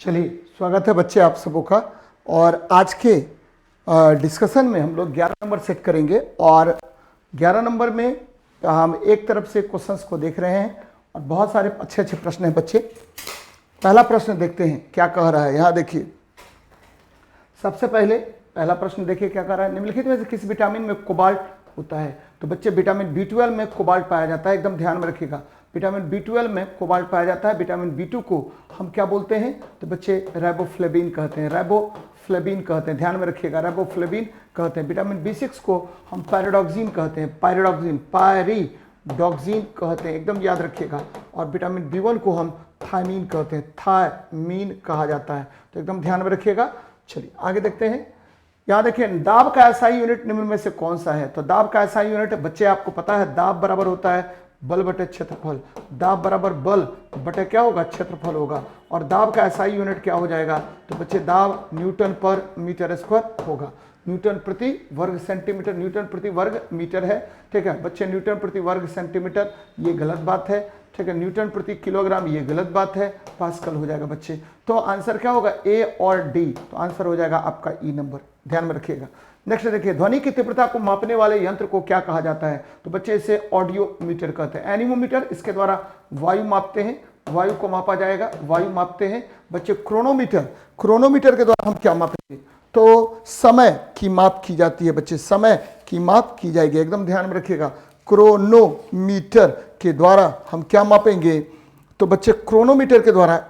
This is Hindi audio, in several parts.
चलिए, स्वागत है बच्चे आप सबों का। और आज के डिस्कशन में हम लोग 11 नंबर सेट करेंगे और 11 नंबर में हम एक तरफ से क्वेश्चंस को देख रहे हैं और बहुत सारे अच्छे अच्छे प्रश्न हैं बच्चे। पहला प्रश्न देखते हैं क्या कह रहा है। यहाँ देखिए, सबसे पहले पहला प्रश्न देखिए क्या कह रहा है। निम्नलिखित में से किस विटामिन में कोबाल्ट होता है? तो बच्चे विटामिन B12 में कोबाल्ट पाया जाता है, एकदम ध्यान में रखिएगा। विटामिन B12 में कोबाल्ट पाया जाता है। विटामिन B2 को हम क्या बोलते हैं? तो बच्चे राइबोफ्लेविन कहते हैं, राइबोफ्लेविन कहते हैं, ध्यान में रखिएगा, राइबोफ्लेविन कहते हैं। विटामिन B6 को हम पायरोडॉक्सिन कहते हैं, पायरीडॉक्सिन कहते हैं, एकदम याद रखिएगा। और विटामिन B1 को हम थायमीन कहते हैं, थायमीन कहा जाता है, तो एकदम ध्यान में रखिएगा। चलिए आगे देखते हैं। यहाँ देखिए, दाब का एसआई यूनिट निम्न में से कौन सा है? तो दाब का एसआई यूनिट बच्चे आपको पता है, दाब बराबर होता है बल बटे क्षेत्रफल। दाब बराबर बल बटे क्या होगा? क्षेत्रफल होगा। और दाब का एसआई यूनिट क्या हो जाएगा? तो बच्चे दाब न्यूटन पर मीटर स्क्वायर होगा। न्यूटन प्रति वर्ग सेंटीमीटर, न्यूटन प्रति वर्ग मीटर है, ठीक है बच्चे। न्यूटन प्रति वर्ग सेंटीमीटर ये गलत बात है, ठीक है। न्यूटन प्रति किलोग्राम ये गलत बात है, पास्कल हो जाएगा बच्चे। तो आंसर क्या होगा? ए और डी। तो आंसर हो जाएगा आपका ई नंबर, ध्यान में रखिएगा। नेक्स्ट देखिए, ध्वनि की तीव्रता को मापने वाले यंत्र को क्या कहा जाता है? तो बच्चे इसे ऑडियोमीटर कहते हैं। एनीमोमीटर, इसके द्वारा वायु मापते हैं, वायु को मापा जाएगा, वायु मापते हैं बच्चे। क्रोनोमीटर, क्रोनोमीटर के द्वारा हम क्या मापेंगे? तो समय की माप की जाती है बच्चे, समय की माप की जाएगी, एकदम ध्यान में रखिएगा। क्रोनोमीटर के द्वारा हम क्या मापेंगे? तो बच्चे क्रोनोमीटर के द्वारा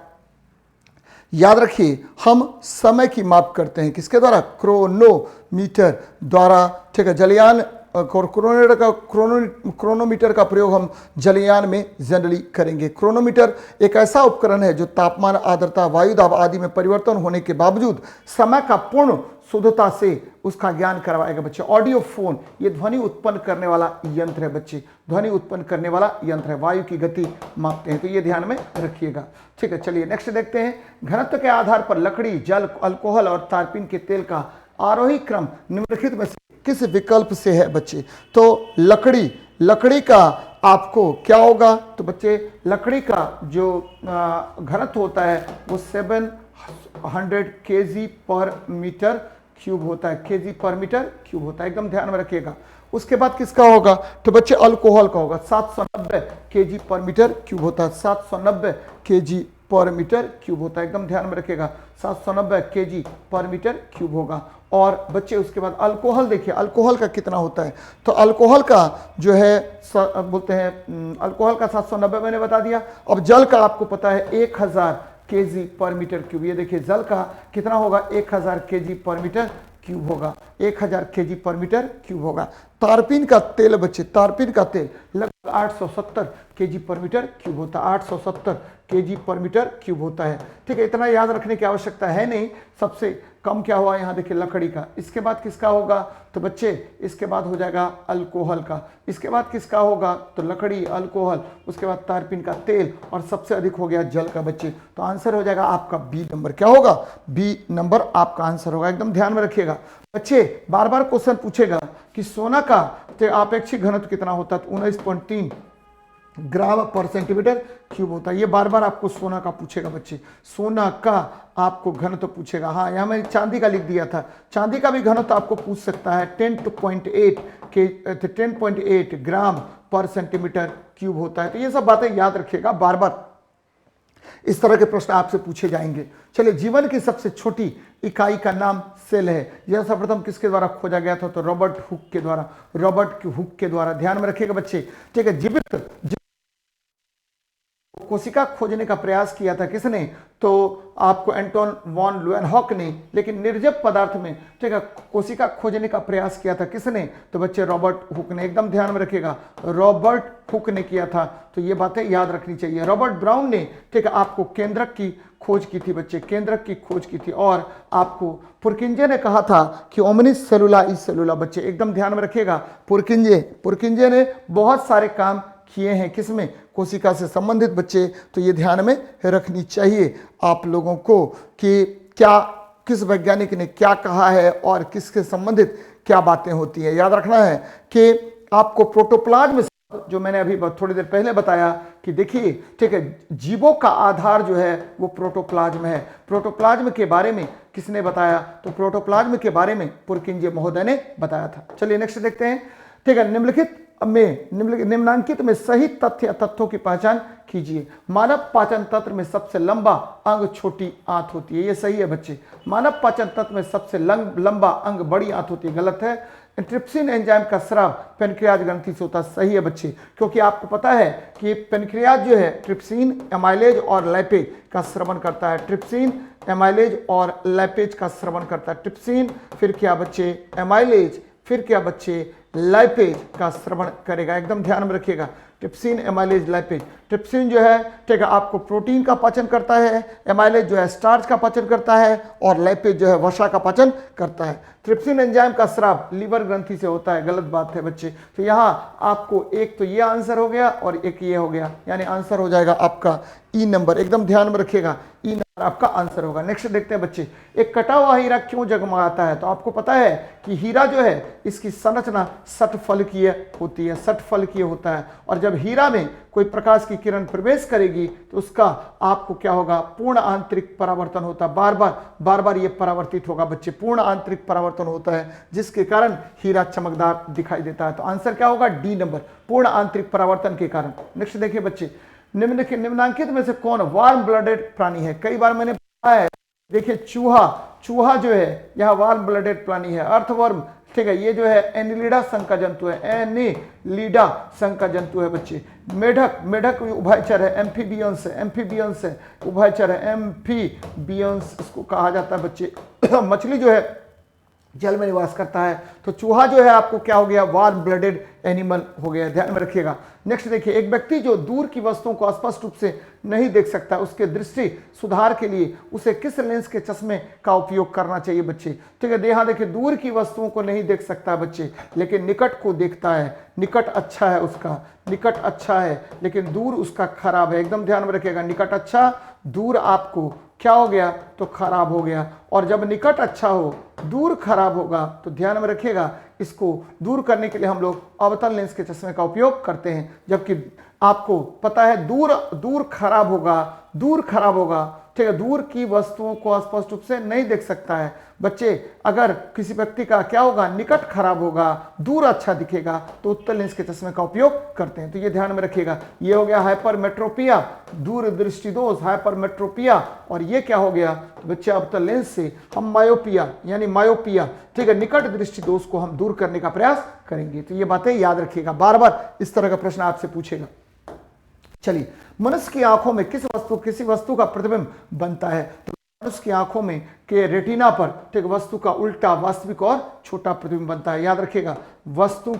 याद रखिए हम समय की माप करते हैं, किसके द्वारा? क्रोनोमीटर द्वारा, ठीक है। जलयान क्रोनोमीटर का प्रयोग हम जलयान में जनरली करेंगे। क्रोनोमीटर एक ऐसा उपकरण है जो तापमान, आर्द्रता, वायु दाब आदि में परिवर्तन होने के बावजूद समय का पूर्ण शुद्धता से उसका ज्ञान करवाएगा बच्चे। ऑडियोफोन ये ध्वनि उत्पन्न करने वाला यंत्र है बच्चे, ध्वनि उत्पन्न करने वाला यंत्र है, वायु की गति मापते हैं, तो ये ध्यान में रखिएगा, ठीक है। चलिए नेक्स्ट देखते हैं। घनत्व के आधार पर लकड़ी, जल, अल्कोहल और तारपीन के तेल का आरोही क्रम निम्नलिखित में से किस विकल्प से है बच्चे? तो लकड़ी का आपको क्या होगा? तो बच्चे लकड़ी का जो घनत्व होता है वो 700 kg पर मीटर क्यूब होता है, kg पर मीटर क्यूब होता है, एकदम ध्यान में रखिएगा। उसके बाद किसका होगा? तो बच्चे अल्कोहल का होगा, 790 kg पर मीटर क्यूब होता है, 790 kg पर मीटर क्यूब होता है, एकदम ध्यान में रखिएगा, 790 kg पर मीटर क्यूब होगा। और बच्चे उसके बाद अल्कोहल देखिए, अल्कोहल का कितना होता है? तो अल्कोहल का जो है बोलते हैं अल्कोहल का 790 मैंने बता दिया। अब जल का आपको पता है 1000 kg पर मीटर क्यूब। ये देखिए जल का कितना होगा? 1000 kg पर मीटर क्यूब होगा, 1000 kg पर मीटर क्यूब होगा। तारपीन का तेल बच्चे, तारपीन का तेल लगभग 870 kg पर मीटर क्यूब होता है, 870 kg पर मीटर क्यूब होता है, ठीक है। इतना याद रखने की आवश्यकता है नहीं। सबसे कम क्या हुआ यहाँ देखिए लकड़ी का। इसके बाद किसका होगा? तो बच्चे इसके बाद हो जाएगा अल्कोहल का। इसके बाद किसका होगा? तो लकड़ी, अल्कोहल, उसके बाद तारपीन का तेल और सबसे अधिक हो गया जल का बच्चे। तो आंसर हो जाएगा आपका बी नंबर। क्या होगा? बी नंबर आपका आंसर होगा, एकदम ध्यान में रखिएगा बच्चे। बार बार क्वेश्चन पूछेगा कि सोना का आपेक्षिक घनत्व कितना होता है? तो 19.3 ग्राम पर सेंटीमीटर क्यूब होता है। ये बार बार आपको सोना का पूछेगा बच्चे, सोना का आपको घनत्व पूछेगा। हाँ, यहाँ मैंने चांदी का लिख दिया था, चांदी का भी घनत्व आपको पूछ सकता है, 10.8 ग्राम पर सेंटीमीटर क्यूब होता है। तो ये सब बातें याद रखिएगा, बार बार इस तरह के प्रश्न आपसे पूछे जाएंगे। चलिए, जीवन की सबसे छोटी इकाई का नाम सेल है। यह सर्वप्रथम किसके द्वारा खोजा गया था? तो रॉबर्ट हुक के द्वारा, रॉबर्ट हुक के द्वारा, ध्यान में रखिएगा बच्चे, ठीक है। जीवित कोशिका खोजने का प्रयास किया था किसने? तो आपको एंटोन वॉन लुएनहॉक ने। लेकिन निर्जीव पदार्थ में, ठीक है, कोशिका खोजने का प्रयास किया था किसने? तो बच्चे रॉबर्ट हुक ने, एकदम ध्यान में रखिएगा, रॉबर्ट हुक ने किया था। तो ये बातें याद रखनी चाहिए। रॉबर्ट ब्राउन ने, ठीक है, आपको केंद्रक की खोज की थी बच्चे, केंद्रक की खोज की थी। और आपको पुरकिंजे ने कहा था कि ओमनिस सेलुला इस सेलुला, बच्चे एकदम ध्यान में रखिएगा। पुरकिंजे ने बहुत सारे काम किए हैं किसमें? कोशिका से संबंधित बच्चे। तो ये ध्यान में रखनी चाहिए आप लोगों को कि क्या, किस वैज्ञानिक ने क्या कहा है और किसके संबंधित क्या बातें होती हैं। याद रखना है कि आपको प्रोटोप्लाज्म जो मैंने अभी थोड़ी देर पहले बताया कि देखिए, ठीक है, जीवों का आधार जो है वो प्रोटोप्लाज्म है। प्रोटोप्लाज्म के बारे में किसने बताया? तो प्रोटोप्लाज्म के बारे में पुरकिंजे महोदय ने बताया था। चलिए नेक्स्ट देखते हैं। ठीक है, निम्नांकित में सही तथ्य तथ्यों की पहचान कीजिए। मानव पाचन तंत्र में सबसे लंबा अंग छोटी आंत होती है, ये सही है बच्चे। मानव पाचन तंत्र में सबसे लंबा अंग बड़ी आंत होती है, गलत है। ट्रिप्सिन एंजाइम का स्राव पेनक्रियाज ग्रंथि से होता है, सही है बच्चे, क्योंकि आपको पता है कि पेनक्रियाज जो है ट्रिप्सिन, एमाइलेज और लैपेज का श्रवण करता है। ट्रिप्सिन, एमाइलेज और लैपेज का श्रवण करता है। ट्रिप्सिन, फिर क्या बच्चे, एमाइलेज, फिर क्या बच्चे, लाइपेज का श्रवण करेगा। एकदम ध्यान में रखिएगा, ट्रिप्सिन, एमाइलेज, लाइपेज। ट्रिप्सिन जो है, ठीक है, आपको प्रोटीन का पाचन करता है, एमाइलेज जो है स्टार्च का पाचन करता है, और लाइपेज जो है वसा का पाचन करता है। ट्रिप्सिन एंजाइम का स्राव लीवर ग्रंथि से होता है, गलत बात है बच्चे। तो यहाँ आपको एक तो ये आंसर हो गया और एक ये हो गया, यानी आंसर हो जाएगा आपका ई नंबर। एकदम ध्यान में रखिएगा, ई नंबर आपका आंसर होगा। नेक्स्ट देखते हैं बच्चे, एक कटा हुआ हीरा क्यों जगमगाता है? तो आपको पता है कि हीरा जो है इसकी संरचना षटफलकीय होती है, षटफलकीय होता है, और जब हीरा में कोई प्रकाश की किरण प्रवेश करेगी तो उसका आपको क्या होगा, पूर्ण आंतरिक परावर्तन होता है। बार बार ये परावर्तित होगा बच्चे, पूर्ण आंतरिक परावर्तन होता है, जिसके कारण हीरा चमकदार दिखाई देता है। तो आंसर क्या होगा, डी नंबर, पूर्ण आंतरिक परावर्तन के कारण। नेक्स्ट देखिए बच्चे, निम्नलिखित में से कौन वार्म ब्लडेड प्राणी है? कई बार मैंने बताया है, देखिए चूहा जो है यहाँ वार्म ब्लडेड प्राणी है। अर्थवर्म, ठीक है, ये जो है एनिलिडा संघ का जंतु है, एनिलिडा संघ का जंतु है बच्चे। मेढक उभयचर है, एम्फीबियंस है, उभयचर है, एम्फीबियंस इसको कहा जाता है बच्चे। मछली जो है जल में निवास करता है, तो चूहा जो है आपको क्या हो गया, वार्म ब्लडेड एनिमल हो गया, ध्यान में रखिएगा। नेक्स्ट देखिए, एक व्यक्ति जो दूर की वस्तुओं को स्पष्ट रूप से नहीं देख सकता, उसके दृष्टि सुधार के लिए उसे किस लेंस के चश्मे का उपयोग करना चाहिए बच्चे? ठीक है, यहाँ देखिए, दूर की वस्तुओं को नहीं देख सकता बच्चे, लेकिन निकट को देखता है। निकट अच्छा है उसका, निकट अच्छा है, लेकिन दूर उसका खराब है। एकदम ध्यान में रखिएगा, निकट अच्छा, दूर आपको क्या हो गया, तो खराब हो गया। और जब निकट अच्छा हो, दूर खराब होगा, तो ध्यान में रखिएगा, इसको दूर करने के लिए हम लोग अवतल लेंस के चश्मे का उपयोग करते हैं। जबकि आपको पता है दूर खराब होगा, ठीक है, दूर की वस्तुओं को स्पष्ट रूप से नहीं देख सकता है बच्चे। अगर किसी व्यक्ति का क्या होगा, निकट खराब होगा, दूर अच्छा दिखेगा, तो उत्तल लेंस के चश्मे का उपयोग करते हैं। तो ये ध्यान में रखिएगा, ये हो गया हाइपरमेट्रोपिया, दूर दृष्टि दोष, हाइपरमेट्रोपिया। और ये क्या हो गया, तो बच्चे अवतल लेंस से हम मायोपिया, यानी मायोपिया, ठीक है, निकट दृष्टि दोष को हम दूर करने का प्रयास करेंगे। तो ये बातें याद रखिएगा, बार बार इस तरह का प्रश्न आपसे पूछेगा। चलिए, मनुष्य की आंखों में किसी वस्तु का प्रतिबिंब बनता है? तो मनुष्य की आंखों में के रेटिना पर, ठीक, वस्तु का उल्टा, वास्तविक और छोटा प्रतिबिंब बनता है। याद रखिएगा, वस्तु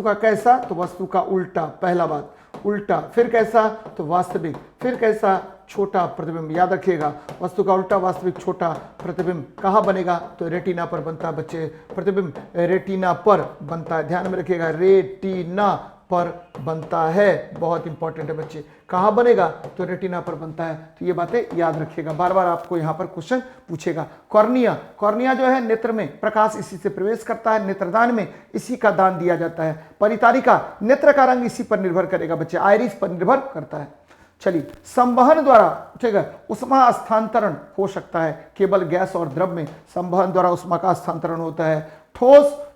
का कैसा, तो वस्तु का उल्टा, पहला बात उल्टा, फिर कैसा, तो वास्तविक, फिर कैसा, छोटा प्रतिबिंब। याद रखिएगा, वस्तु का उल्टा, वास्तविक, छोटा प्रतिबिंब कहाँ बनेगा, तो रेटिना पर बनता है बच्चे। प्रतिबिंब रेटिना पर बनता है, ध्यान में रखिएगा, रेटिना पर बनता है, बहुत इंपॉर्टेंट है बच्चे। कहाँ बनेगा, तो रेटिना पर बनता है। तो ये बातें याद रखिएगा, बार बार आपको यहाँ पर क्वेश्चन पूछेगा। कॉर्निया जो है नेत्र में प्रकाश इसी से प्रवेश करता है, नेत्रदान में इसी का दान दिया जाता है। परितारिका, नेत्र का रंग इसी पर निर्भर करेगा बच्चे, आइरिस पर निर्भर करता है। चलिए, संवहन द्वारा, ठीक है, उष्मा स्थानांतरण हो सकता है केवल गैस और द्रव में, संवहन द्वारा उष्मा का स्थानांतरण होता है।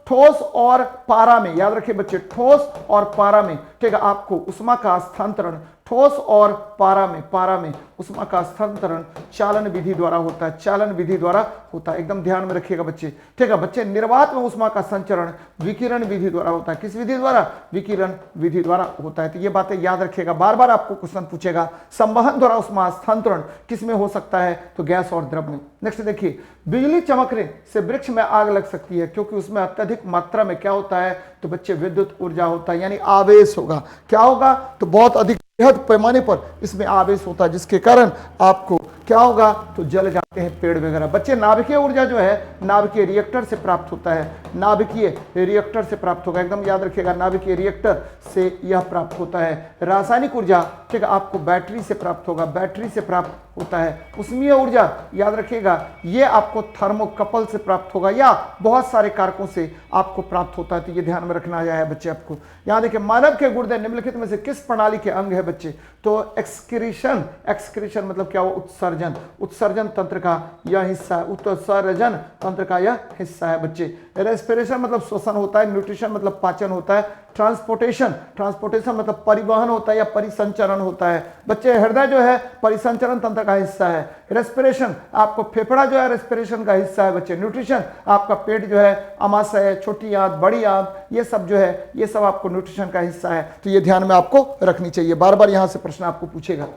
ठोस और पारा में, याद रखिए बच्चे, ठोस और पारा में, ठीक है, आपको उष्मा का स्थानांतरण ठोस और पारा में उष्मा का स्थानांतरण चालन विधि द्वारा होता है, चालन विधि द्वारा होता है। एकदम ध्यान में रखिएगा बच्चे, ठीक है बच्चे। निर्वात में उष्मा का संचरण विकिरण विधि द्वारा होता है। किस विधि द्वारा, विकिरण विधि द्वारा होता है। तो ये बातें याद रखिएगा, बार बार आपको क्वेश्चन पूछेगा। संवहन द्वारा उष्मा स्थानांतरण किस में हो सकता है, तो गैस और द्रव में। नेक्स्ट देखिए, बिजली चमकने से वृक्ष में आग लग सकती है क्योंकि उसमें अत्यधिक मात्रा में क्या होता है, तो बच्चे विद्युत ऊर्जा होता है, यानी आवेश होगा। क्या होगा, तो बहुत अधिक बृहद पैमाने पर इसमें आवेश होता है, जिसके कारण आपको क्या होगा, तो जल जाते हैं पेड़ वगैरह। बच्चे, नाभिकीय ऊर्जा जो है नाभिकीय रिएक्टर से प्राप्त होता है। नाभिकीय रिएक्टर से प्राप्त होगा, एकदम याद रखिएगा, नाभिकीय रिएक्टर से यह प्राप्त होता है। रासायनिक ऊर्जा, ठीक है, आपको बैटरी से प्राप्त होगा, बैटरी से प्राप्त होता है। उष्मीय ऊर्जा, याद रखिएगा, ये आपको थर्मोकपल से प्राप्त होगा या बहुत सारे कारकों से आपको प्राप्त होता है, तो ये ध्यान में रखना है बच्चे आपको। यहाँ देखिए, मानव के गुर्दे निम्नलिखित में से किस प्रणाली के अंग है बच्चे? तो एक्सक्रीशन, एक्सक्रीशन मतलब क्या हुआ? उत्सर्जन, उत्सर्जन तंत्र का यह हिस्सा है, उत्सर्जन तंत्र का यह हिस्सा है बच्चे। रेस्पिरेशन मतलब श्वसन होता है, न्यूट्रिशन मतलब पाचन होता है, ट्रांसपोर्टेशन, ट्रांसपोर्टेशन मतलब परिवहन होता है या परिसंचरण होता है बच्चे। हृदय जो है परिसंचरण तंत्र का हिस्सा है। रेस्पिरेशन, आपको फेफड़ा जो है रेस्पिरेशन का हिस्सा है बच्चे। न्यूट्रिशन, आपका पेट जो है, आमाशय, छोटी आंत, बड़ी आंत, ये सब जो है, ये सब आपको न्यूट्रिशन का हिस्सा है, तो ये ध्यान में आपको रखनी चाहिए। बार बार यहां से प्रश्न आपको पूछेगा।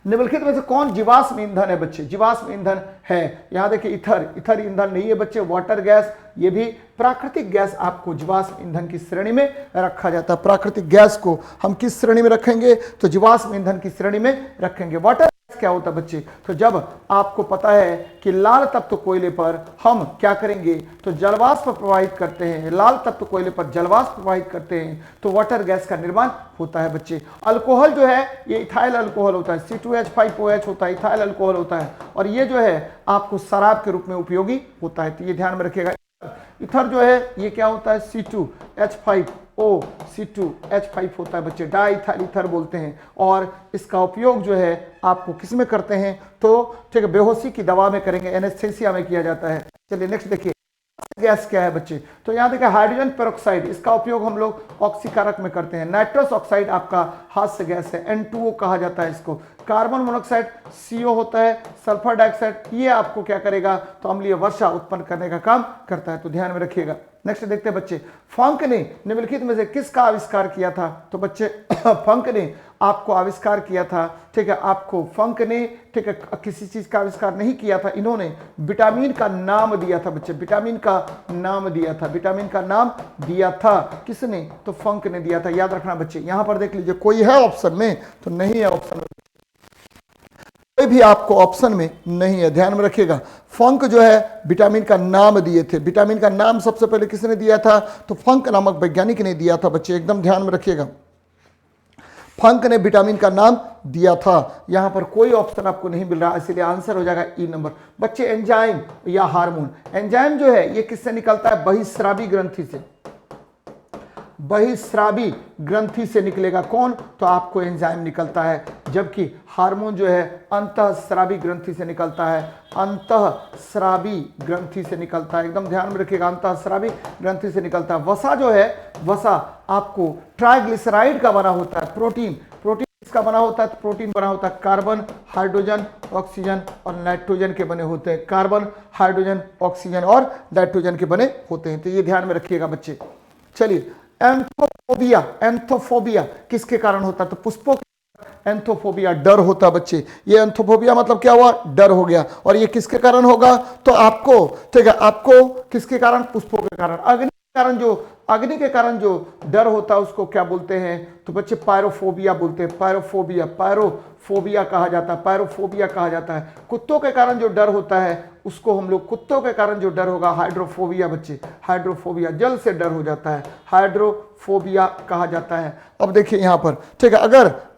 निम्नलिखित में से कौन जीवाश्म ईंधन है बच्चे? जीवाश्म ईंधन है, यहां देखिए ईथर, ईथर ईंधन नहीं है बच्चे। वाटर गैस, ये भी प्राकृतिक गैस आपको जीवाश्म ईंधन की श्रेणी में रखा जाता है। प्राकृतिक गैस को हम किस श्रेणी में रखेंगे? तो जीवाश्म ईंधन की श्रेणी में रखेंगे। वाटर क्या होता है बच्चे? तो जब आपको पता है कि लाल तत्व कोयले पर हम क्या करेंगे, तो जलवाष्प प्रवाहित करते हैं, लाल तत्व कोयले पर जलवाष्प प्रवाहित करते हैं, तो वाटर गैस का निर्माण होता है बच्चे। अल्कोहल जो है ये इथाइल अल्कोहल होता है, C2H5OH होता है, इथाइल अल्कोहल होता है, और ये जो है आपको शराब के रूप में उपयोगी होता है, तो ये ध्यान में रखिएगा। इथर जो है ये क्या होता है? C2H5O, C2H5 होता है बच्चे, डाइथाइल ईथर बोलते हैं, और इसका उपयोग जो है आपको किस में करते हैं? तो ठीक है, बेहोशी की दवा में करेंगे, एनेस्थेसिया में किया जाता है। चलिए नेक्स्ट देखिए, गैस क्या है बच्चे? तो यहाँ देखिए, हाइड्रोजन पेरोक्साइड, इसका उपयोग हम लोग ऑक्सीकारक में करते हैं। नाइट्रस ऑक्साइड आपका हास्य गैस है, N2O कहा जाता है इसको। कार्बन मोनोऑक्साइड CO होता है। सल्फर डाइऑक्साइड, ये आपको क्या करेगा? तो अम्लीय वर्षा उत्पन्न करने का काम करता है, तो ध्यान में रखिएगा। नेक्स्ट देखते हैं बच्चे, फंक ने निम्नलिखित में से किसका आविष्कार किया था? तो बच्चे फंक ने आपको आविष्कार किया था, ठीक है, आपको फंक ने, ठीक है, किसी चीज का आविष्कार नहीं किया था, इन्होंने विटामिन का नाम दिया था बच्चे, विटामिन का नाम दिया था, विटामिन का नाम दिया था किसने? तो फंक ने दिया था, याद रखना बच्चे। यहां पर देख लीजिए, कोई है ऑप्शन में? तो नहीं है ऑप्शन में, कोई भी आपको ऑप्शन में नहीं है, ध्यान में रखिएगा। फंक जो है विटामिन का नाम दिए थे, विटामिन का नाम सबसे पहले किसने दिया था? तो फंक नामक वैज्ञानिक ने दिया था बच्चे, एकदम ध्यान में रखिएगा। फंक ने विटामिन का नाम दिया था। यहां पर कोई ऑप्शन आपको नहीं मिल रहा, इसलिए आंसर हो जाएगा ई नंबर बच्चे। एंजाइम या हार्मोन, एंजाइम जो है ये किससे निकलता है? बहिस्रावी ग्रंथि से, बहिस्रावी ग्रंथि से निकलेगा। कौन? तो आपको एंजाइम निकलता है, जबकि हार्मोन जो है अंतःस्रावी ग्रंथि से निकलता है, अंतःस्रावी ग्रंथि से निकलता है, एकदम ध्यान में रखिएगा, अंतःस्रावी ग्रंथि से निकलता है। वसा जो है, वसा आपको ट्राइग्लिसराइड का बना होता है। प्रोटीन, प्रोटीन इसका बना होता है, तो प्रोटीन बना होता है कार्बन, हाइड्रोजन, ऑक्सीजन और नाइट्रोजन के बने होते हैं। कार्बन, हाइड्रोजन, ऑक्सीजन और नाइट्रोजन के बने होते हैं, तो ये ध्यान में रखिएगा बच्चे। चलिए, एंथोफोबिया, एंथोफोबिया किसके कारण होता है? तो पुष्पों, एंथोफोबिया डर होता है बच्चे। ये एंथोफोबिया मतलब क्या हुआ? डर हो गया। और ये किसके कारण होगा? तो आपको, ठीक है, आपको किसके कारण? पुष्पों के कारण। अग्नि के कारण, जो अग्नि के कारण जो डर होता है उसको क्या बोलते हैं? तो बच्चे पायरोफोबिया बोलते हैं, पायरोफोबिया, पायरोफोबिया कहा जाता है, पायरोफोबिया कहा जाता है। कुत्तों के कारण जो डर होता है उसको हम लोग, कुत्तों के कारण जो डर होगा, हाइड्रोफोबिया बच्चे, हाइड्रोफोबिया, जल से डर हो जाता है, हाइड्रोफोबिया कहा जाता है। अब देखिए यहां पर, ठीक है,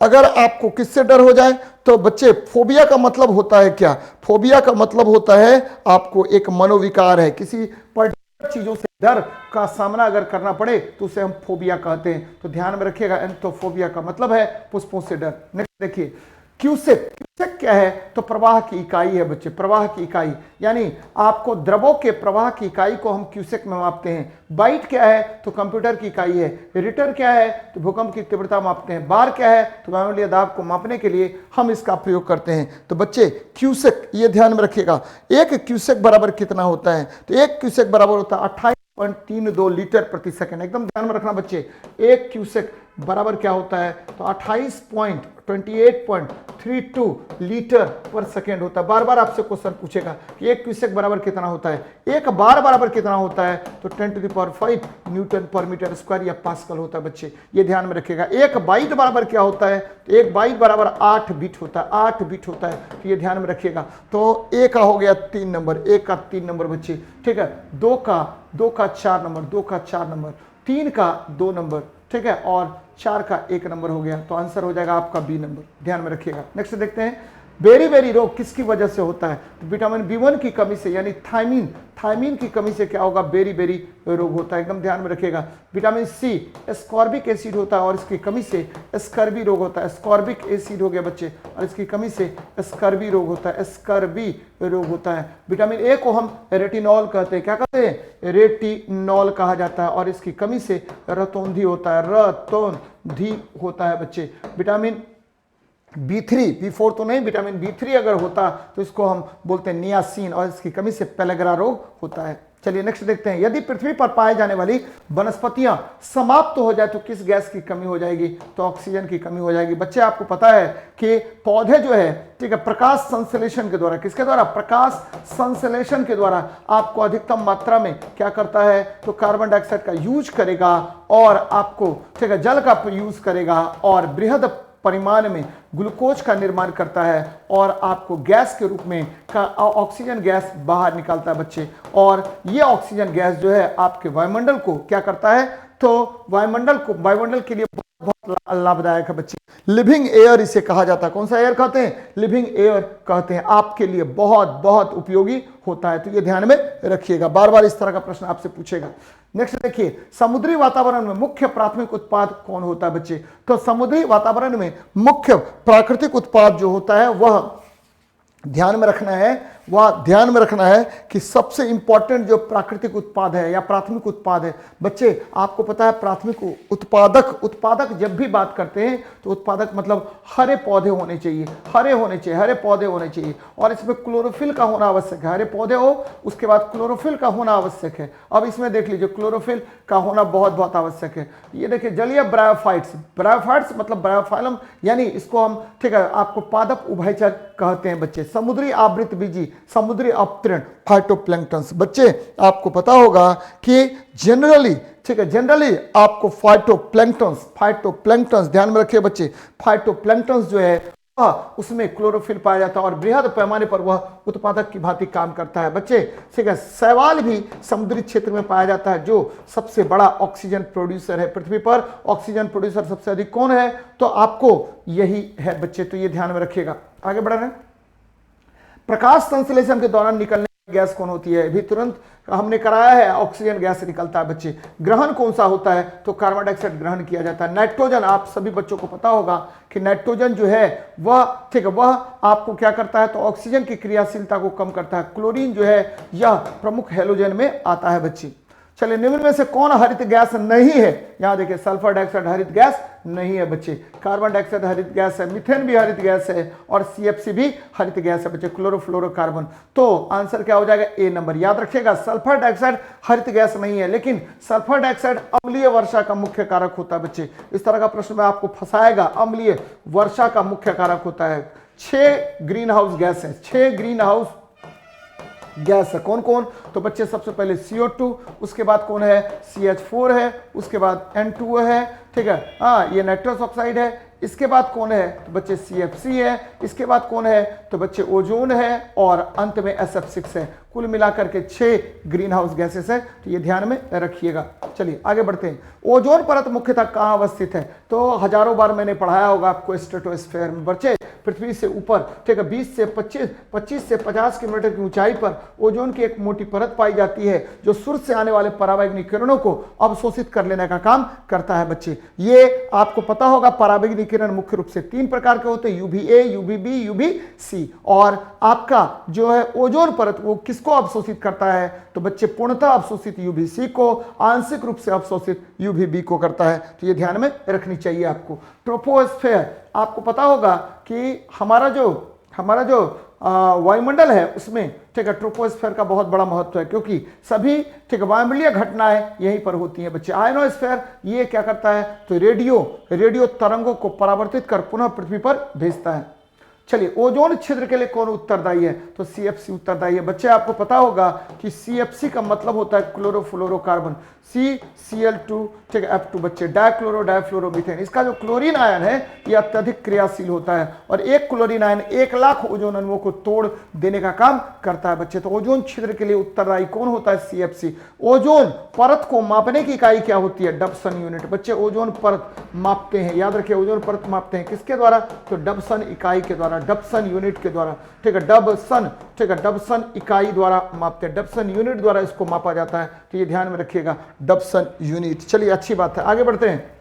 अगर आपको किससे डर हो जाए, तो बच्चे फोबिया का मतलब होता है क्या? फोबिया का मतलब होता है आपको एक मनोविकार है, किसी पर्टिकुलर चीजों से डर का सामना अगर करना पड़े तो उसे हम फोबिया कहते हैं, तो ध्यान में रखिएगा। एंथोफोबिया का मतलब है पुष्पों से डर। नेक्स्ट देखिए, क्यूसेक, क्यूसेक क्या है? तो प्रवाह की इकाई है बच्चे, प्रवाह की इकाई, यानी आपको द्रवों के प्रवाह की इकाई को हम क्यूसेक में मापते हैं। बाइट क्या है? तो कंप्यूटर की इकाई है। रिटर क्या है? तो भूकंप की तीव्रता मापते हैं। बार क्या है? तो वायुमंडलीय दाब को मापने के लिए हम इसका प्रयोग करते हैं। तो बच्चे क्यूसेक, ये ध्यान में रखिएगा। एक क्यूसेक बराबर कितना होता है? तो एक क्यूसेक बराबर होता है 28.32 लीटर प्रति सेकंड, एकदम ध्यान में रखना बच्चे। एक क्यूसेक बराबर क्या होता है? तो 28.32 लीटर पर सेकेंड होता है। बार बार आपसे क्वेश्चन पूछेगा कि एक क्यूसेक बराबर कितना होता है, एक बार बराबर कितना होता है? तो 10⁵ न्यूटन पर मीटर स्क्वायर या पास्कल होता है बच्चे, ये ध्यान में रखिएगा। एक बाइट बराबर क्या होता है? तो एक बाइट बराबर 8 बिट होता है, 8 बिट होता है, तो ये ध्यान में रखिएगा। तो ए का हो गया 3 नंबर, ए का 3 नंबर बच्चे, ठीक है। 2 का 2 का 4 नंबर, 2 का 4 नंबर, 3 का 2 नंबर, ठीक है, और 4 का 1 नंबर हो गया। तो आंसर हो जाएगा आपका बी नंबर, ध्यान में रखिएगा। नेक्स्ट देखते हैं, बेरी बेरी रोग किसकी वजह से होता है? तो विटामिन बी1 की कमी से, यानी थायमीन की कमी से क्या होगा? बेरी बेरी रोग होता है, एकदम ध्यान में रखिएगा। विटामिन सी एस्कॉर्बिक एसिड होता है और इसकी कमी से स्कर्वी रोग होता है। एस्कॉर्बिक एसिड हो गया बच्चे, और इसकी कमी से स्कर्वी रोग होता है, स्कर्वी रोग होता है। विटामिन ए को हम रेटिनॉल कहते हैं, क्या कहते हैं? रेटिनॉल कहा जाता है, और इसकी कमी से रतौंधी होता है, रतौंधी होता है बच्चे। विटामिन B3, B4 तो नहीं, विटामिन B3 अगर होता तो इसको हम बोलते हैं नियासिन, और इसकी कमी से पेलेग्रा रोग होता है। चलिए नेक्स्ट देखते हैं, यदि पृथ्वी पर पाए जाने वाली वनस्पतियां समाप्त हो जाए तो किस गैस की कमी हो जाएगी? तो ऑक्सीजन की कमी हो जाएगी। बच्चे आपको पता है कि पौधे जो है, ठीक है, प्रकाश संश्लेषण के द्वारा, किसके द्वारा? प्रकाश संश्लेषण के द्वारा आपको अधिकतम मात्रा में क्या करता है? तो कार्बन डाइऑक्साइड का यूज करेगा, और आपको, ठीक है, जल का यूज करेगा, और बृहद परिमाण में ग्लूकोज का निर्माण करता है, और आपको गैस के रूप में ऑक्सीजन गैस बाहर निकालता है बच्चे। और ये ऑक्सीजन गैस जो है आपके वायुमंडल को क्या करता है? तो वायुमंडल के लिए बहुत लाभदायक है बच्चे। लिविंग एयर इसे कहा जाता है। कौन सा एयर कहते हैं? लिविंग एयर कहते हैं। आपके लिए बहुत बहुत उपयोगी होता है, तो ये ध्यान में रखिएगा, बार बार इस तरह का प्रश्न आपसे पूछेगा। नेक्स्ट देखिए, समुद्री वातावरण में मुख्य प्राथमिक उत्पाद कौन होता है बच्चे? तो समुद्री वातावरण में मुख्य प्राकृतिक उत्पाद जो होता है वह ध्यान में रखना है कि सबसे इंपॉर्टेंट जो प्राकृतिक उत्पाद है या प्राथमिक उत्पाद है बच्चे, आपको पता है प्राथमिक उत्पादक जब भी बात करते हैं तो उत्पादक मतलब हरे पौधे होने चाहिए, हरे पौधे होने चाहिए, और इसमें क्लोरोफिल का होना आवश्यक है। हरे पौधे हो, उसके बाद क्लोरोफिल का होना आवश्यक है। अब इसमें देख लीजिए, क्लोरोफिल का होना बहुत बहुत आवश्यक है। ये देखिए, जलीय ब्रायोफाइट्स मतलब ब्रायोफाइलम, यानी इसको हम, ठीक है, आपको पादप उभयचर कहते हैं बच्चे। समुद्री आवृत बीजी, समुद्री अपतरण, फाइटोप्लैंक्टन्स। बच्चे आपको पता होगा कि जनरली, ठीक है, जनरली आपको फाइटोप्लैंक्टन्स ध्यान में रखिए बच्चे। फाइटोप्लैंक्टन्स जो है उसमें क्लोरोफिल पाया जाता है, और बृहद पैमाने पर वह उत्पादक की भांति काम करता है बच्चे। ठीक है, शैवाल भी समुद्री क्षेत्र में पाया जाता है, जो सबसे बड़ा ऑक्सीजन प्रोड्यूसर है पृथ्वी पर। ऑक्सीजन प्रोड्यूसर सबसे अधिक कौन है? तो आपको यही है बच्चे, तो ये ध्यान में रखिएगा। आगे बढ़ रहे हैं, प्रकाश संश्लेषण के दौरान निकलने वाली गैस कौन होती है? अभी तुरंत हमने कराया है, ऑक्सीजन गैस निकलता है बच्चे। ग्रहण कौन सा होता है? तो कार्बन डाइऑक्साइड ग्रहण किया जाता है। नाइट्रोजन, आप सभी बच्चों को पता होगा कि नाइट्रोजन जो है वह, ठीक है, वह आपको क्या करता है? तो ऑक्सीजन की क्रियाशीलता को कम करता है। क्लोरीन जो है यह प्रमुख हैलोजन में आता है बच्चे। चलिए, निम्न में से कौन हरित गैस नहीं है? यहां देखिए, सल्फर डाइऑक्साइड हरित गैस नहीं है बच्चे। कार्बन डाइऑक्साइड हरित गैस है, मीथेन भी हरित गैस है, और सीएफसी भी हरित गैस है बच्चे, क्लोरोफ्लोरोकार्बन। तो आंसर क्या हो जाएगा? ए नंबर। याद रखिएगा, सल्फर डाइऑक्साइड हरित गैस नहीं है, लेकिन सल्फर डाइऑक्साइड अम्लीय वर्षा का मुख्य कारक होता है बच्चे। इस तरह का प्रश्न में आपको फंसाएगा, अम्लीय वर्षा का मुख्य कारक होता है। 6 ग्रीन हाउस गैस है, 6 ग्रीन हाउस गैस है। कौन कौन? तो बच्चे सबसे पहले CO2, उसके बाद कौन है? CH4 है, उसके बाद N2 है, ठीक है, हाँ, ये नाइट्रस ऑक्साइड है। इसके बाद कौन है? तो बच्चे CFC है। इसके बाद कौन है? तो बच्चे ओजोन है, और अंत में SF6 है। कुल मिलाकर के 6 ग्रीन हाउस गैसेस है, तो ये ध्यान में रखिएगा। चलिए आगे बढ़ते हैं। ओजोन परत मुख्यतः कहाँ अवस्थित है? तो हजारों बार मैंने पढ़ाया होगा आपको, स्ट्रेटोस्फेयर में बच्चे, पृथ्वी से ऊपर, ठीक है, 25 से 50 किलोमीटर की ऊंचाई पर ओजोन की एक मोटी परत पाई जाती है, जो सूर्य से आने वाले पराबैंगनी किरणों को अवशोषित कर लेने का काम करता है बच्चे। ये आपको पता होगा, पराबैंगनी किरण मुख्य रूप से 3 प्रकार के होते हैं, UVA, UVB, UVC। और आपका जो है ओजोन परत, वो किसको अवशोषित करता है? तो बच्चे पूर्णतः अवशोषित UVC को, आंशिक रूप से अवशोषित UVB को करता है, तो ये ध्यान में रखनी चाहिए आपको। ट्रोपोस्फेयर, आपको पता होगा कि हमारा जो वायुमंडल है उसमें, ठीक है, ट्रोपोस्फेयर का बहुत बड़ा महत्व है, क्योंकि सभी, ठीक है, वायुमंडलीय घटनाएं यहीं पर होती हैं बच्चे। आयनोस्फेयर ये क्या करता है? तो रेडियो तरंगों को परावर्तित कर पुनः पृथ्वी पर भेजता है। चलिए ओजोन छिद्र के लिए कौन उत्तरदायी है, तो सीएफसी उत्तरदायी है। बच्चे आपको पता होगा कि सीएफसी का मतलब होता है क्लोरोफ्लोरोकार्बन, CCl2, ठीक है, F2 बच्चे, डाइक्लोरो डाइफ्लोरोमीथेन। इसका जो क्लोरीन आयन है ये अत्यधिक क्रियाशील होता है और एक क्लोरीन आयन 1 लाख ओजोन अणुओं को तोड़ देने का काम करता है बच्चे। तो ओजोन छिद्र के लिए उत्तरदायी कौन होता है, सीएफसी। ओजोन परत को मापने की इकाई क्या होती है, डबसन यूनिट। बच्चे ओजोन परत मापते हैं, याद रखिए ओजोन परत मापते हैं किसके द्वारा, तो डबसन इकाई के द्वारा, डबसन यूनिट के द्वारा, ठीक है, डबसन, ठीक है, डबसन इकाई द्वारा मापते हैं, डबसन यूनिट द्वारा इसको मापा जाता है। तो ये ध्यान में रखिएगा, डबसन यूनिट। चलिए अच्छी बात है, आगे बढ़ते हैं।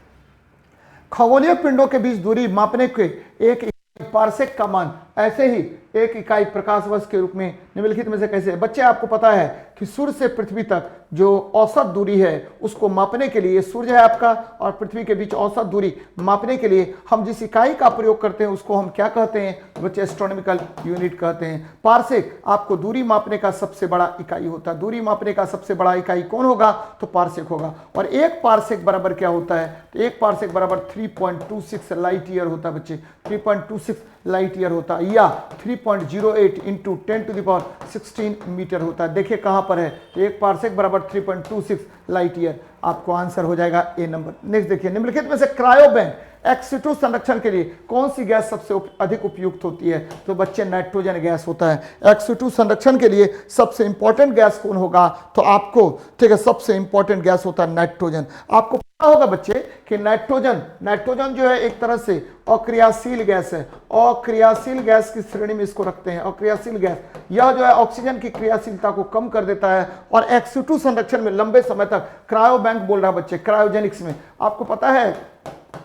खगोलीय पिंडों के बीच दूरी मापने के एक पार्सेक का मान, ऐसे ही एक इकाई प्रकाश वर्ष के रूप में निम्नलिखित में से कैसे। बच्चे आपको पता है कि सूर्य से पृथ्वी तक जो औसत दूरी है उसको मापने के लिए, सूर्य है आपका और पृथ्वी के बीच औसत दूरी मापने के लिए हम जिस इकाई का प्रयोग करते हैं उसको हम क्या कहते हैं, बच्चे एस्ट्रोनॉमिकल यूनिट कहते हैं। पार्सेक आपको दूरी मापने का सबसे बड़ा इकाई होता है। दूरी मापने का सबसे बड़ा इकाई कौन होगा, तो पार्सेक होगा। और एक पार्सेक बराबर क्या होता है, तो एक पार्सेक बराबर 3.26 लाइट ईयर होता है बच्चे, 3.26 लाइट ईयर होता है, या 3.08 इंटू 10⁻16 मीटर होता है। देखिए कहां पर है, तो एक पार्सेक बराबर 3.26 लाइट ईयर, आपको आंसर हो जाएगा ए नंबर। नेक्स्ट देखिए, निम्नलिखित में से क्रायोबैंक X2 संरक्षण के लिए कौन सी गैस सबसे अधिक उपयुक्त होती है, तो बच्चे नाइट्रोजन गैस होता है। X2 संरक्षण के लिए सबसे इंपॉर्टेंट गैस कौन होगा, तो आपको, ठीक है, सबसे इंपॉर्टेंट गैस होता है नाइट्रोजन। आपको पता होगा बच्चे कि नाइट्रोजन जो है एक तरह से अक्रियाशील गैस है, अक्रियाशील गैस की श्रेणी में इसको रखते हैं। अक्रियाशील गैस यह जो है ऑक्सीजन की क्रियाशीलता को कम कर देता है और X2 संरक्षण में लंबे समय तक, क्रायोबैंक बोल रहा है बच्चे, क्रायोजेनिक्स में आपको पता है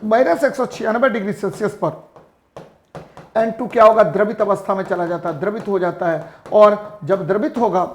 -196 डिग्री सेल्सियस पर N2 क्या होगा, द्रवित अवस्था में चला जाता है, द्रवित हो जाता है। और जब द्रवित होगा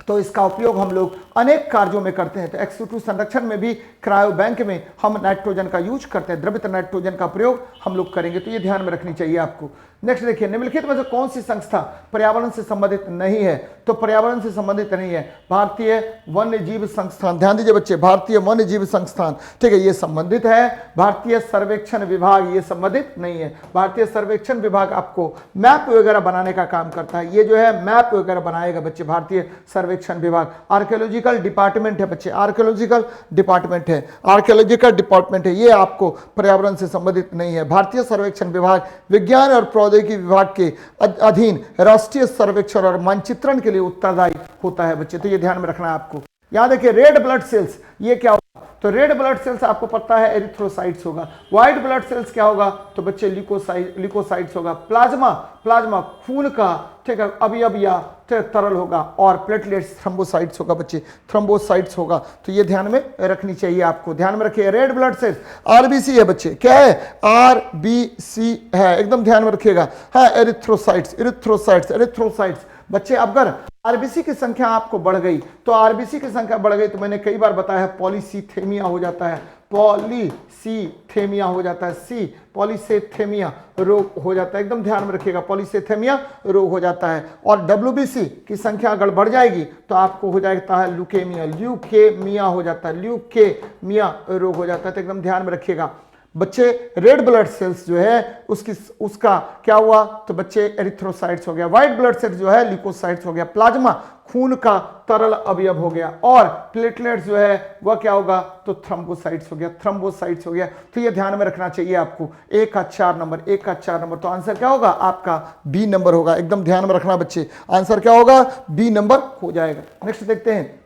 तो इसका उपयोग हम लोग अनेक कार्यों में करते हैं। तो X2 संरक्षण में भी क्रायोबैंक में हम नाइट्रोजन का यूज करते हैं, द्रवित नाइट्रोजन का प्रयोग हम लोग करेंगे। तो ये ध्यान में रखनी चाहिए आपको। नेक्स्ट देखिए, निम्नलिखित में से कौन सी संस्था पर्यावरण से संबंधित नहीं है, तो पर्यावरण से संबंधित नहीं है भारतीय वन्य जीव संस्थान। ध्यान दीजिए बच्चे, भारतीय वन्य जीव संस्थान, ठीक है, ये संबंधित है। भारतीय सर्वेक्षण विभाग ये संबंधित नहीं है। भारतीय सर्वेक्षण विभाग आपको मैप वगैरह बनाने का काम करता है, ये जो है मैप वगैरह बनाएगा बच्चे, भारतीय सर्वेक्षण विभाग। आर्कियोलॉजिकल डिपार्टमेंट है बच्चे, आर्कियोलॉजिकल डिपार्टमेंट है, आर्कियोलॉजिकल डिपार्टमेंट है, ये आपको पर्यावरण से संबंधित नहीं है। भारतीय सर्वेक्षण विभाग विज्ञान और प्रौद्योगिकी विभाग के अधीन राष्ट्रीय सर्वेक्षण और मानचित्रण के लिए उत्तरदायी होता है बच्चे। तो ये ध्यान में रखना है आपको। यहां देखिए, रेड ब्लड सेल्स ये क्या होगा, तो रेड ब्लड सेल्स आपको पता है एरिथ्रोसाइट्स होगा। व्हाइट ब्लड सेल्स क्या होगा, तो बच्चे ल्यूकोसाइट्स होगा। प्लाज्मा खून का, ठीक है, अवयव या तरल होगा। और प्लेटलेट्स थ्रोम्बोसाइट्स होगा बच्चे, थ्रोम्बोसाइट्स होगा। तो ये ध्यान में रखनी चाहिए आपको, ध्यान में रखिए। रेड ब्लड सेल्स आरबीसी है बच्चे, क्या है, आरबीसी है, एकदम ध्यान में रखिएगा। हाँ, एरिथ्रोसाइट्स बच्चे। अगर आरबीसी की संख्या आपको बढ़ गई, तो आरबीसी की संख्या बढ़ गई तो मैंने कई बार बताया है पॉलीसीथेमिया हो जाता है, पॉलीसीथेमिया हो जाता है, पॉलीसेथेमिया रोग हो जाता है, एकदम ध्यान में रखिएगा, पॉलीसेथेमिया रोग हो जाता है। और डब्ल्यूबीसी की संख्या अगर बढ़ जाएगी तो आपको हो जाता है ल्यूकेमिया हो जाता है, ल्यूकेमिया रोग हो जाता है। तो एकदम ध्यान में रखिएगा बच्चे। रेड ब्लड सेल्स जो है उसका क्या हुआ, तो बच्चे एरिथ्रोसाइट्स हो गया। व्हाइट ब्लड सेल्स जो है ल्यूकोसाइट्स हो गया। प्लाज्मा खून का तरल अवयव हो गया। और प्लेटलेट्स जो है वह क्या होगा, तो थ्रोम्बोसाइट्स हो गया, तो ये ध्यान में रखना चाहिए आपको। एक का 4 नंबर, तो आंसर क्या होगा आपका, बी नंबर होगा। एकदम ध्यान में रखना बच्चे, आंसर क्या होगा, बी नंबर हो जाएगा। नेक्स्ट देखते हैं,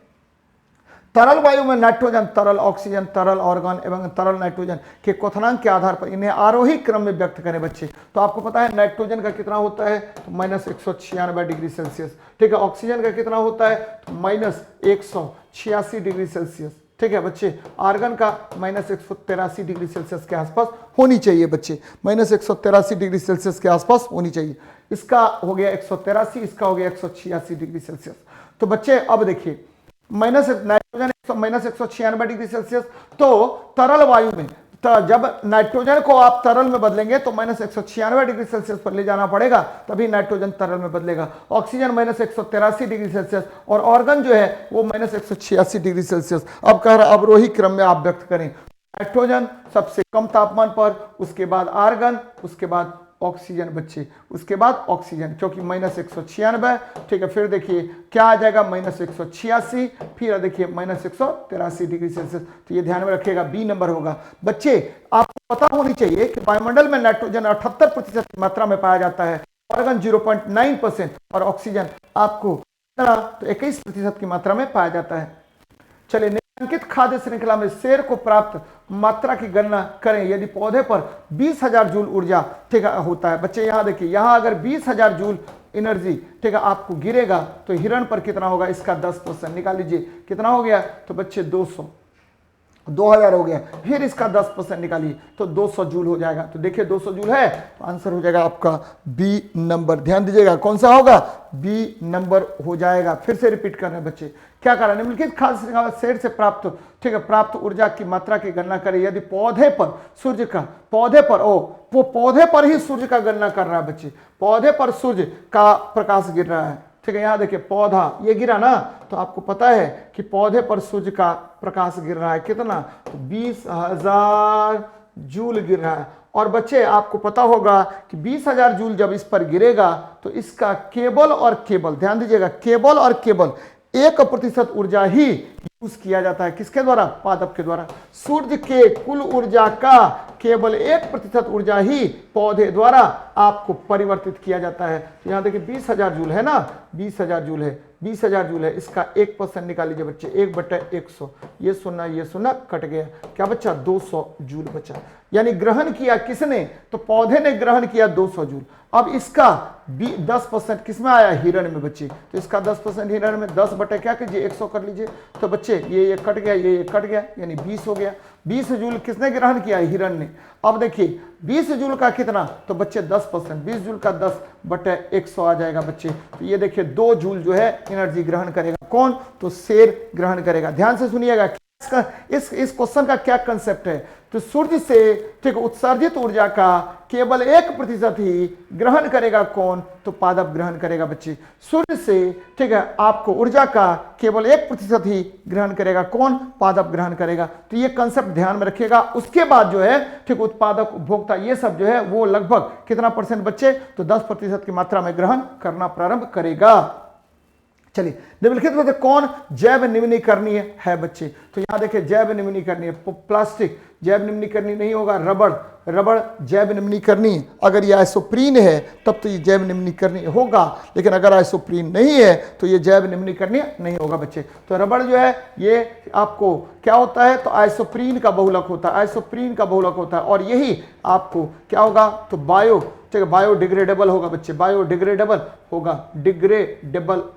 तरल वायु में नाइट्रोजन, तरल ऑक्सीजन, तरल ऑर्गन एवं तरल नाइट्रोजन के क्वथनांक के आधार पर इन्हें आरोही क्रम में व्यक्त करें बच्चे। तो आपको पता है नाइट्रोजन का कितना होता है, तो -196 डिग्री सेल्सियस, ठीक है। ऑक्सीजन का कितना होता है, तो -186 डिग्री सेल्सियस, ठीक है बच्चे। आर्गन का -183 डिग्री सेल्सियस के आसपास होनी चाहिए बच्चे, -183 डिग्री सेल्सियस के आसपास होनी चाहिए। इसका हो गया 183, इसका हो गया 186 डिग्री सेल्सियस। तो बच्चे अब देखिए, नाइट्रोजन -196 डिग्री सेल्सियस, तो तरल वायु में जब नाइट्रोजन को आप तरल में बदलेंगे तो -196 डिग्री सेल्सियस पर ले जाना पड़ेगा, तभी नाइट्रोजन तरल में बदलेगा। ऑक्सीजन -183 डिग्री सेल्सियस और ऑर्गन जो है वो -186 डिग्री सेल्सियस। अब कह रहा अवरोही क्रम में आप व्यक्त करें। नाइट्रोजन सबसे कम तापमान पर, उसके बाद आर्गन, उसके बाद ऑक्सीजन बच्चे, उसके बाद ऑक्सीजन, क्योंकि -196, ठीक है। फिर देखिए क्या आ जाएगा, -186, फिर देखिए -183 डिग्री सेल्सियस। तो ये ध्यान में रखिएगा, बी नंबर होगा। बच्चे आपको पता होनी चाहिए कि वायुमंडल में नाइट्रोजन 78% की मात्रा में पाया जाता है, ऑर्गन 0.9% और ऑक्सीजन आपको तो 21% की मात्रा में पाया जाता है। चलिए, निम्नलिखित खाद्य श्रृंखला में शेर को प्राप्त मात्रा की गणना करें यदि पौधे पर 20,000 जूल ऊर्जा, ठीक है, होता है। बच्चे यहां देखिए, यहां अगर 20,000 जूल एनर्जी, ठीक है, आपको गिरेगा तो हिरण पर कितना होगा, इसका 10% निकाल लीजिए, कितना हो गया, तो बच्चे 2000 हो गया। फिर इसका 10% निकालिए तो 200 जूल हो जाएगा। तो देखिए 200 जूल है, तो आंसर हो जाएगा आपका बी नंबर। ध्यान दीजिएगा, कौन सा होगा, बी नंबर हो जाएगा। फिर से रिपीट कर रहे हैं बच्चे, क्या कारण, निम्नलिखित खाद्य श्रृंखला शेर से प्राप्त, ठीक है, प्राप्त ऊर्जा की मात्रा की गणना करें यदि पौधे पर सूर्य का, पौधे पर वो पौधे पर ही सूर्य का गणना कर रहा है बच्चे, पौधे पर सूर्य का प्रकाश गिर रहा है, ठीक है। यहां देखिए पौधा ये गिरा ना, तो आपको पता है कि पौधे पर सूर्य का प्रकाश गिर रहा है, कितना, तो 20,000 जूल गिर रहा है। और बच्चे आपको पता होगा कि 20,000 जूल जब इस पर गिरेगा तो इसका केवल और केवल, ध्यान दीजिएगा, केवल और केवल 1% ऊर्जा ही यूज किया जाता है, किसके द्वारा, पादप के द्वारा। सूर्य के कुल ऊर्जा का केवल 1% ऊर्जा ही पौधे द्वारा आपको परिवर्तित किया जाता है। तो यहां देखिए 20,000 जूल है ना, 20,000 जूल है, 20,000 जूल है, इसका 1% निकाल लीजिए बच्चे, 1/100, ये सुनना कट गया, क्या बच्चा, 200 जूल बचा। यानी ग्रहण किया किसने, तो पौधे ने ग्रहण किया 200 जूल। अब इसका 10% किसमें आया, हिरण में बच्चे, तो इसका 10% हिरण में, 10 बटे क्या कीजिए 100 कर लीजिए, तो बच्चे ये कट गया, ये कट गया, यानी 20 हो गया। 20 जूल किसने ग्रहण किया, हिरण ने। अब देखिए 20 जूल का कितना, तो बच्चे 10%, 20 जूल का 10 बटे 100 आ जाएगा बच्चे। तो ये देखिए 2 जूल जो है एनर्जी ग्रहण करेगा, कौन, तो शेर ग्रहण करेगा। ध्यान से सुनिएगा, इस क्वेश्चन का क्या कंसेप्ट है, तो सूर्य से, ठीक, उत्सर्जित ऊर्जा का केवल 1% ही ग्रहण करेगा, कौन, तो पादप ग्रहण करेगा बच्चे। सूर्य से, ठीक है, आपको ऊर्जा का केवल 1% ही ग्रहण करेगा, कौन, पादप ग्रहण करेगा। तो ये कंसेप्ट ध्यान में रखिएगा। उसके बाद जो है, ठीक, उत्पादक, उपभोक्ता, ये सब जो है वो लगभग कितना परसेंट बच्चे, तो 10% की मात्रा में ग्रहण करना प्रारंभ करेगा। चलिए, निम्नलिखित में से कौन जैव निम्नीकरणीय है बच्चे, तो यहां देखिए जैव निम्नीकरणीय, प्लास्टिक जैव निम्नीकरणीय नहीं होगा, रबड़ जैव निम्नीकरणीय, अगर ये आइसोप्रीन है तब तो ये जैव निम्नीकरणीय होगा, लेकिन अगर आइसोप्रीन नहीं है तो ये जैव निम्नीकरणीय नहीं होगा बच्चे। तो रबड़ जो है ये आपको क्या होता है, तो आइसोप्रीन का बहुलक होता है, आइसोप्रीन का बहुलक होता है, और यही आपको क्या होगा, तो बायोडिग्रेडेबल होगा बच्चे, बायोडिग्रेडेबल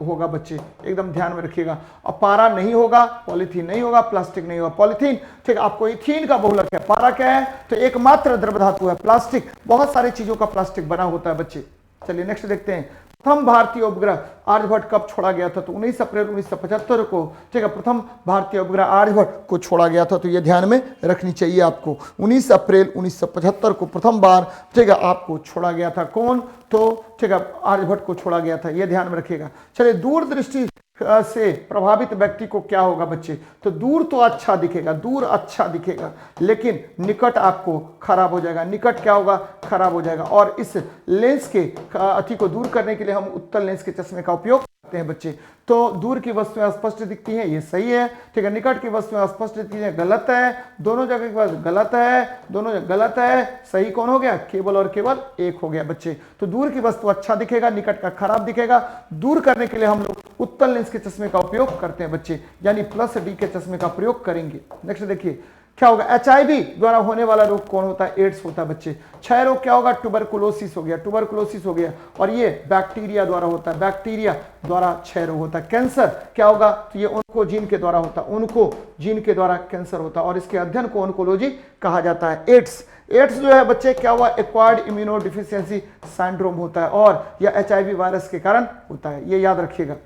होगा बच्चे, एकदम ध्यान में रखिएगा। और पारा नहीं होगा, पॉलीथीन नहीं होगा, प्लास्टिक नहीं होगा। पॉलीथीन, ठीक, आपको इथीन का बहुलक है, पारा क्या है, तो एकमात्र द्रव धातु है। प्लास्टिक, बहुत सारी चीजों का प्लास्टिक बना होता है बच्चे। चलिए नेक्स्ट देखते हैं, प्रथम भारतीय उपग्रह आर्यभट्ट कब छोड़ा गया था, तो 19 अप्रैल 1975 को, ठीक है, प्रथम भारतीय उपग्रह आर्यभट्ट को छोड़ा गया था। तो ये ध्यान में रखनी चाहिए आपको, 19 अप्रैल 1975 को प्रथम बार, ठीक है, आपको छोड़ा गया था, कौन, तो ठीक है, आर्यभट्ट को छोड़ा गया था, ये ध्यान में रखिएगा। चलिए, दूरदृष्टि से प्रभावित व्यक्ति को क्या होगा बच्चे, तो दूर तो अच्छा दिखेगा, दूर अच्छा दिखेगा, लेकिन निकट आपको खराब हो जाएगा, निकट क्या होगा, खराब हो जाएगा। और इस लेंस के अति को दूर करने के लिए हम उत्तल लेंस के चश्मे का उपयोग करते हैं बच्चे। तो दूर की वस्तुएं स्पष्ट दिखती हैं, ये सही है, ठीक है, निकट की वस्तुएं स्पष्ट दिखती हैं, गलत है, दोनों जगह के पास गलत है, दोनों जगह गलत है, सही कौन हो गया, केवल और केवल एक हो गया बच्चे। तो दूर की वस्तु अच्छा दिखेगा, निकट का खराब दिखेगा, दूर करने के लिए हम लोग उत्तल लेंस के चश्मे का उपयोग करते हैं बच्चे, यानी +D के चश्मे का प्रयोग करेंगे। नेक्स्ट देखिए क्या होगा, HIV द्वारा होने वाला रोग कौन होता है, एड्स होता है बच्चे। क्षय रोग क्या होगा, ट्यूबरकुलोसिस हो गया, ट्यूबरकुलोसिस हो गया, और ये बैक्टीरिया द्वारा होता है, बैक्टीरिया द्वारा क्षय रोग होता है। कैंसर क्या होगा, तो ये ओन्कोजीन के द्वारा होता है, ओन्कोजीन के द्वारा कैंसर होता है, और इसके अध्ययन को ओन्कोलॉजी कहा जाता है। एड्स जो है बच्चे क्या हुआ, एक्वायर्ड इम्यूनो डिफिशियंसी सिंड्रोम होता है, और यह HIV वायरस के कारण होता है, ये याद रखिएगा।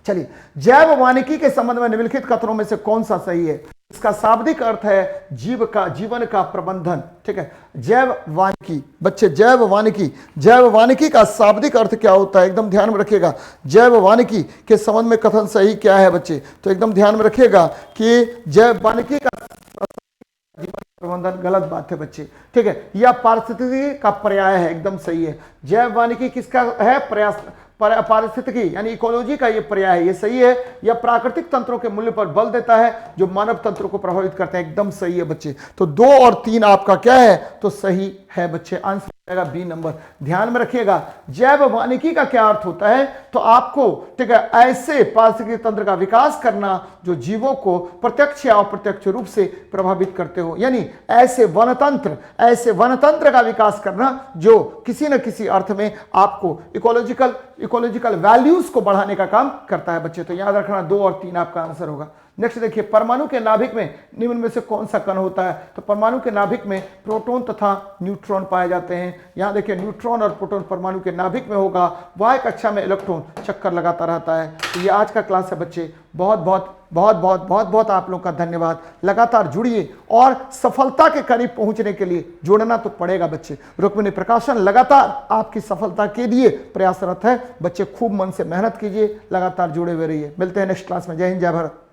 चलिए, जैव वानिकी के संबंध में निम्नलिखित कथनों में से कौन सा सही है, इसका शाब्दिक अर्थ है जीवन का प्रबंधन, ठीक है। जैव वानिकी बच्चे, जैव वानिकी का शाब्दिक अर्थ क्या होता है, एकदम ध्यान में रखिएगा। जैव वानिकी के संबंध में कथन सही क्या है बच्चे, तो एकदम ध्यान में रखिएगा कि जैव वानिकी का जीवन प्रबंधन गलत बात है बच्चे, ठीक है। यह पारिस्थितिकी का पर्याय है, एकदम सही है। जैव वानिकी किसका है? प्रयास पारिस्थितिकी यानी इकोलॉजी का ये पर्याय है, ये सही है। यह प्राकृतिक तंत्रों के मूल्य पर बल देता है जो मानव तंत्रों को प्रभावित करते हैं, एकदम सही है बच्चे। तो 2 और 3 आपका क्या है? तो सही है बच्चे, आंसर जाएगा बी नंबर। ध्यान में रखिएगा जैव वानिकी का क्या अर्थ होता है, तो आपको ठीक है ऐसे पारिस्थितिकी तंत्र का विकास करना जो जीवों को प्रत्यक्ष या अप्रत्यक्ष रूप से प्रभावित करते हो, यानी ऐसे वनतंत्र का विकास करना जो किसी न किसी अर्थ में आपको इकोलॉजिकल वैल्यूज को बढ़ाने का काम करता है बच्चे। तो याद रखना 2 और 3 आपका आंसर होगा। नेक्स्ट देखिए, परमाणु के नाभिक में निम्न में से कौन सा कण होता है? तो परमाणु के नाभिक में प्रोटॉन तथा न्यूट्रॉन पाए जाते हैं। यहां देखिए न्यूट्रॉन और प्रोटॉन परमाणु के नाभिक में होगा, वह कक्षा में इलेक्ट्रॉन चक्कर लगाता रहता है। तो ये आज का क्लास है बच्चे, बहुत बहुत आप लोगों का धन्यवाद। लगातार जुड़िए और सफलता के करीब पहुंचने के लिए जुड़ना तो पड़ेगा बच्चे। रुक्मिणी प्रकाशन लगातार आपकी सफलता के लिए प्रयासरत है बच्चे। खूब मन से मेहनत कीजिए, लगातार जुड़े हुए रहिए। मिलते हैं नेक्स्ट क्लास में। जय हिंद, जय भारत।